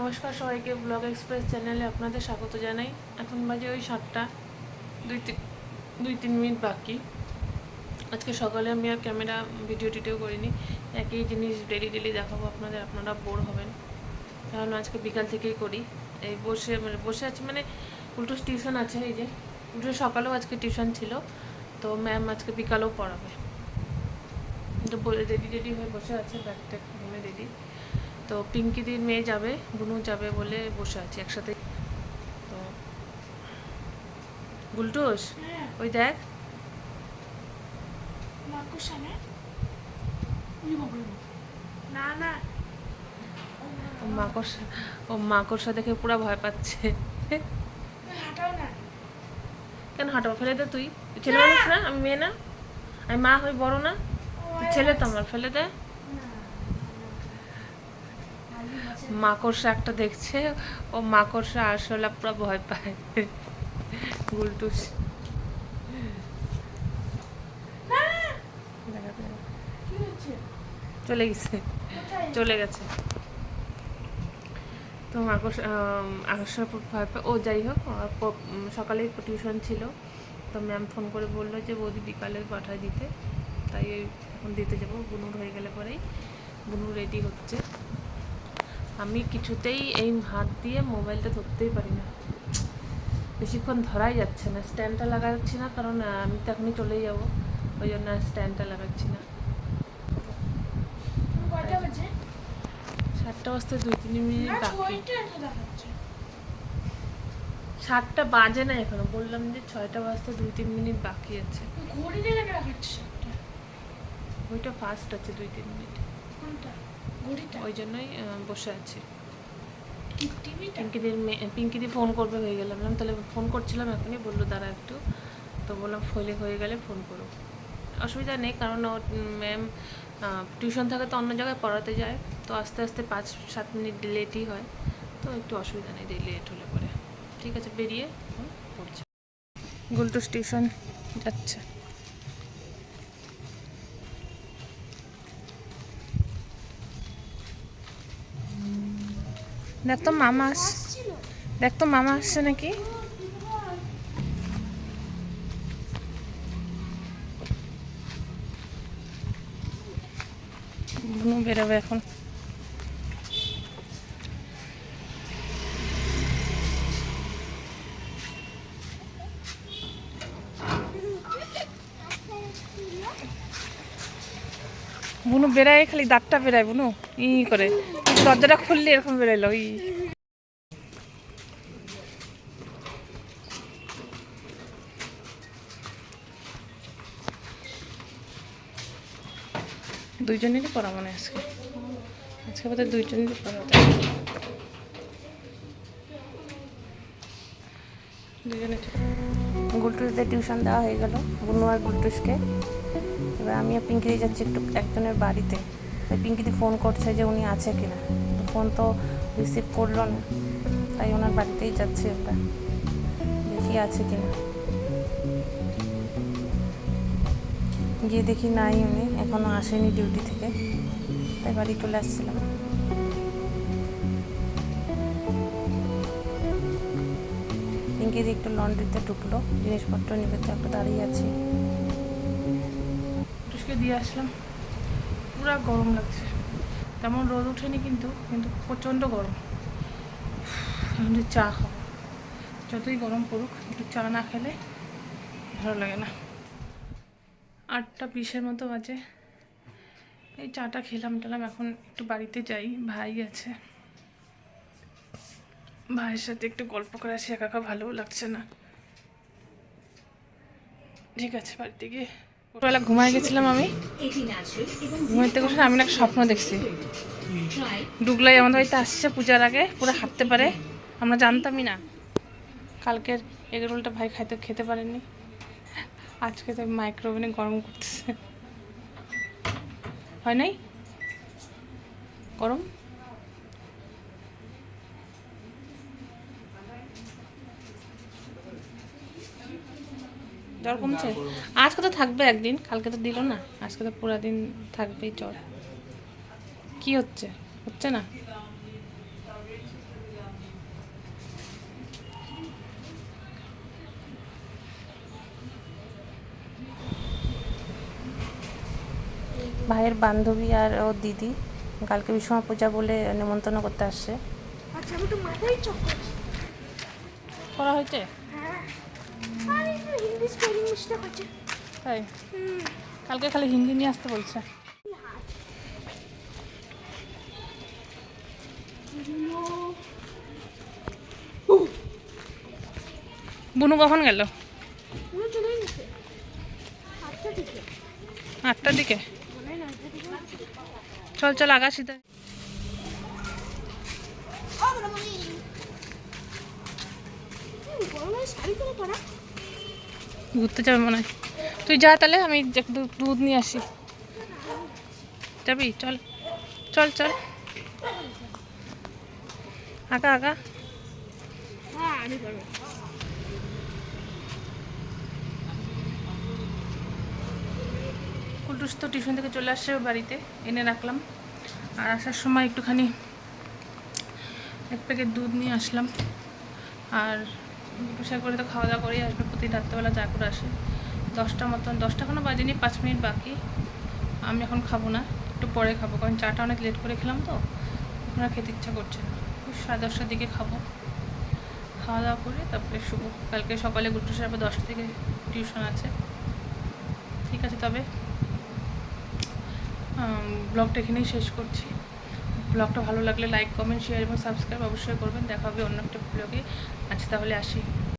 নমস্কার সবাইকে, blog express চ্যানেলে আপনাদের স্বাগত জানাই। এখন বাজে ওই 7টা 2-3 মিনিট বাকি। আজকে সকালে আমি আর ক্যামেরা ভিডিও করিনি। একই জিনিস ডেলি দেখাবো আপনাদের, আপনারা বোর হবেন। কারণ আজকে বিকাল থেকেই করি। এই বসে আছি মানে উল্টোস টিউশন আছে। এই যে উল্টো সকালেও আজকে টিউশন ছিল, তো ম্যাম আজকে বিকালেও পড়াবে। তো রেডি হয়ে বসে আছে, ব্যাগটা ঘুমে রেডি। তো পিঙ্কিদির মেয়ে যাবে, বুনু যাবে বলে বসে আছি একসাথে। তো গুলটুস ওই দেখ ও মাকড়সা দেখে পুরো ভয় পাচ্ছে। কেন হাঁটাবো? ফেলে দে, তুই ছেলে মানুষ না, আমি মেয়ে না, আমি মা হই, বড় না, ছেলে তো আমার, ফেলে দে। মাকড়সা একটা দেখছে, ও মাকড়সা আসলে পুরো ভয় পায়। গুলটুস চলে গেছে। তো মাকড়সা ভয় পায় ও। যাই হোক, সকালে টিউশন ছিল, তো ম্যাম ফোন করে বললো যে বৌদি বিকালে পাঠায় দিতে, তাই এখন দিতে যাবো। বুনুর হয়ে গেলে পরেই বুনু রেডি হচ্ছে। আমি কিছুতেই এই হাত দিয়ে মোবাইলটা ধরতেই পারি না, বেশিক্ষণ ধরাই যাচ্ছে না। স্ট্যান্ডটা লাগাচ্ছি না, কারণ আমি তো এখনই চলেই যাবো, ওই জন্য স্ট্যান্ডটা লাগাচ্ছি না। 7টা বাজতে 2-3 মিনিট বাকি। 7টা বাজে না এখনো, বললাম যে 6টা বাজতে 2-3 মিনিট বাকি আছে। ওইটা ফাস্ট আছে 2-3 মিনিট, ওই জন্যই বসে আছি। পিঙ্কিদি ফোন করবে হয়ে গেলাম, তাহলে ফোন করছিলাম এখনই, বললো দাঁড়া একটু, তো বললাম হয়ে গেলে ফোন করো। অসুবিধা নেই, কারণ ম্যাম টিউশন থাকে তো অন্য জায়গায় পড়াতে যায়, তো আস্তে 5-7 মিনিট লেটই হয়, তো একটু অসুবিধা নেই লেট হলে পরে। ঠিক আছে, বেরিয়ে পড়ছে। গুলটুস টিউশন যাচ্ছে। দেখ তো মামা আসছে নাকি। বুনু বেরোবে এখন। বুনু বেড়ায়, খালি দাঁতটা বেড়ায় বুনু ই করে, দরজাটা খুললে এরকম বেরোলো। দুইজনেরই পড়া মনে আজকে বোধ হয় দুইজনেরই পড়া। গুলটুসদের টিউশন দেওয়া হয়ে গেল, বুনু আর গুলটুসকে। এবার আমি আর পিঙ্কিদি যাচ্ছি একটু একজনের বাড়িতে। পিঙ্কিদি ফোন করছে যে উনি আছে কিনা, ফোন তো রিসিভ করলো না, তাই ওনার বাড়িতেই যাচ্ছি আমরা, দেখি আছে কিনা। গিয়ে দেখি নাই, উনি এখনও আসেনি ডিউটি থেকে, তাই বাড়ি চলে আসছিলাম। পিঙ্কিদি একটু লন্ড্রিতে ঢুকলো, জিনিসপত্র নিবে, তো একটু দাঁড়িয়ে আছি। টুসকে দিয়ে আসলাম। পুরো গরম লাগছে, তেমন রোদ ওঠেনি, কিন্তু প্রচণ্ড গরম। আমাদের চা খাবো, যতই গরম পড়ুক একটু চা না খেলে ভালো লাগে না। 8:20 মতো বাজে, এই চাটা খেলাম। এখন একটু বাড়িতে যাই, ভাই আছে, ভাইয়ের সাথে একটু গল্প করে আসি, একা ভালোও লাগছে না। ঠিক আছে, বাড়িতে গিয়ে ভোরবেলা ঘুমায় গেছিলাম আমি, ঘুমাইতে বসে আমি একটা স্বপ্ন দেখছি। ডুগলাই আমাদের বাড়িতে আসছে পূজার আগে, পুরো হাঁটতে পারে, আমরা জানতামই না। কালকের এগরোলটা ভাই খেতে পারেনি, আজকে তো মাইক্রোওভেনে গরম করতেছে। হয় নাই গরম? জ্বর কমছে? আজকে তো থাকবে একদিন, কালকে তো দিল না, আজকে তো পুরো দিন থাকবেই জ্বর। কি হচ্ছে না? ভাইয়ের বান্ধবী আর ওর দিদি কালকে বিশ্বকর্মা পূজা বলে নেমন্তন্ন করতে আসছে। আচ্ছা আমি তো মাথায় চক্কর করা হয়েছে হ্যাঁ আর একটু হিন্দি স্পেলিং মিস্টেক হচ্ছে তাই? কালকে খালি হিন্দি নিয়ে আসতে বলছে। বুনু কখন গেল? চলে গেছে 8টার দিকে 8টার দিকে। মনে হয় 9টার দিকে চল চল আকাশি তাই। গরমে শাড়ি পরে পরা ঘুরতে যাবে মনে হয়। তুই যা তাহলে, আমি একটু দুধ নিয়ে আসি। যাবি? চল চল চল। আগা আগা। হ্যাঁ আমি করবো কুলটুস তো টিউশন থেকে চলে আসছে বাড়িতে, এনে রাখলাম। আর আসার সময় একটুখানি এক প্যাকেট দুধ নিয়ে আসলাম। আর টুসা করে তো খাওয়া দাওয়া করেই আসবে, প্রতি রাত্রেবেলা চা করে আসে। 10টা মতন, 10টা এখনও বাজেনি, 5 মিনিট বাকি। আমি এখন খাবো না, একটু পরে খাবো, কারণ চাটা অনেক লেট করে খেলাম তো, এখন আর খেতে ইচ্ছা করছে না। 10:30টার দিকে খাবো। খাওয়া দাওয়া করে তারপরে শুভ। কালকে সকালে গুট্টুসের আবার 10টা থেকে টিউশন আছে। ঠিক আছে, তবে ব্লগটা এখানেই শেষ করছি। ব্লগটা ভালো লাগলে লাইক, কমেন্ট, শেয়ার এবং সাবস্ক্রাইব অবশ্যই করবেন। দেখা হবে অন্য একটা ব্লগে। আচ্ছা তাহলে আসি।